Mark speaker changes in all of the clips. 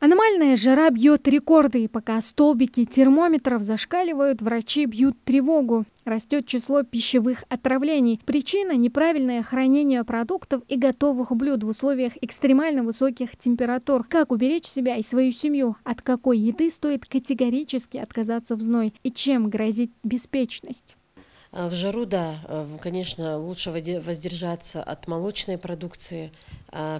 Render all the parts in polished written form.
Speaker 1: Аномальная жара бьет рекорды, и пока столбики термометров зашкаливают, врачи бьют тревогу. Растет число пищевых отравлений. Причина – неправильное хранение продуктов и готовых блюд в условиях экстремально высоких температур. Как уберечь себя и свою семью? От какой еды стоит категорически отказаться в зной? И чем грозит беспечность?
Speaker 2: В жару, да, конечно, лучше воздержаться от молочной продукции.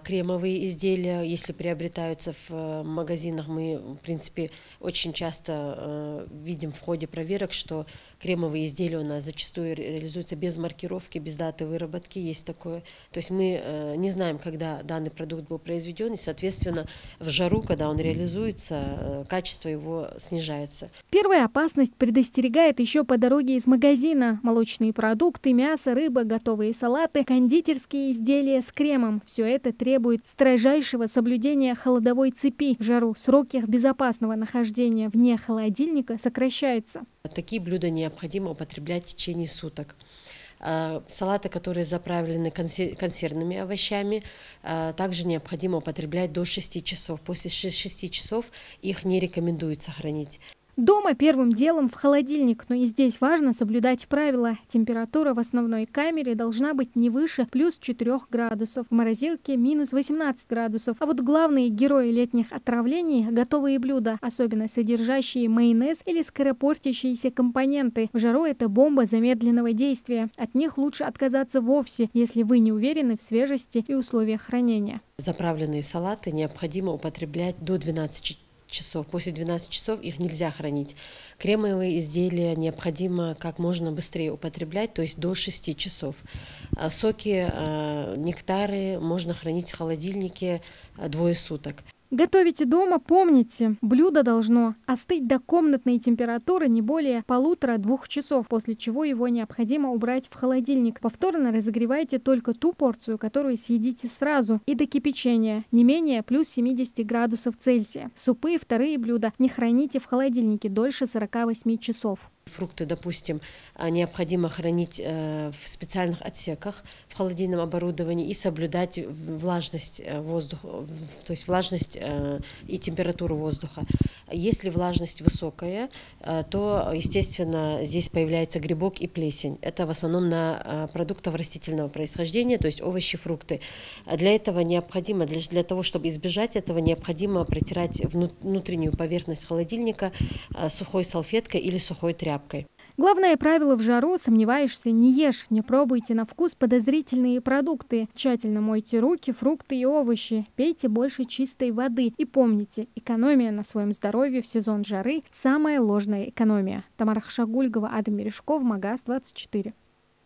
Speaker 2: Кремовые изделия, если приобретаются в магазинах, мы, в принципе, очень часто видим в ходе проверок, что кремовые изделия у нас зачастую реализуются без маркировки, без даты выработки, есть такое. То есть мы не знаем, когда данный продукт был произведен, и, соответственно, в жару, когда он реализуется, качество его снижается.
Speaker 1: Первая опасность предостерегает еще по дороге из магазина. Молочные продукты, мясо, рыба, готовые салаты, кондитерские изделия с кремом. Все это требует строжайшего соблюдения холодовой цепи. В жару сроки их безопасного нахождения вне холодильника сокращаются.
Speaker 2: Такие блюда необходимо употреблять в течение суток. Салаты, которые заправлены консервными овощами, также необходимо употреблять до 6 часов. После 6 часов их не рекомендуется хранить.
Speaker 1: Дома первым делом в холодильник, но и здесь важно соблюдать правила. Температура в основной камере должна быть не выше плюс 4 градусов, в морозилке минус 18 градусов. А вот главные герои летних отравлений – готовые блюда, особенно содержащие майонез или скоропортящиеся компоненты. В жару это бомба замедленного действия. От них лучше отказаться вовсе, если вы не уверены в свежести и условиях хранения.
Speaker 2: Заправленные салаты необходимо употреблять до 12 часов. После 12 часов их нельзя хранить. Кремовые изделия необходимо как можно быстрее употреблять, то есть до 6 часов. Соки, нектары можно хранить в холодильнике 2 суток.
Speaker 1: Готовите дома, помните, блюдо должно остыть до комнатной температуры не более 1,5–2 часов, после чего его необходимо убрать в холодильник. Повторно разогревайте только ту порцию, которую съедите сразу, и до кипячения, не менее плюс 70 градусов Цельсия. Супы и вторые блюда не храните в холодильнике дольше 48 часов.
Speaker 2: Фрукты, допустим, необходимо хранить в специальных отсеках в холодильном оборудовании и соблюдать влажность воздуха, то есть влажность и температуру воздуха. Если влажность высокая, то, естественно, здесь появляется грибок и плесень. Это в основном на продуктах растительного происхождения, то есть овощи, фрукты. Для этого необходимо, для того, чтобы избежать этого, необходимо протирать внутреннюю поверхность холодильника сухой салфеткой или сухой тряпкой.
Speaker 1: Главное правило в жару: сомневаешься, не ешь, не пробуйте на вкус подозрительные продукты. Тщательно мойте руки, фрукты и овощи, пейте больше чистой воды. И помните, экономия на своем здоровье в сезон жары – самая ложная экономия. Тамара Хашагульгова, Адам Мережков, Магаз 24.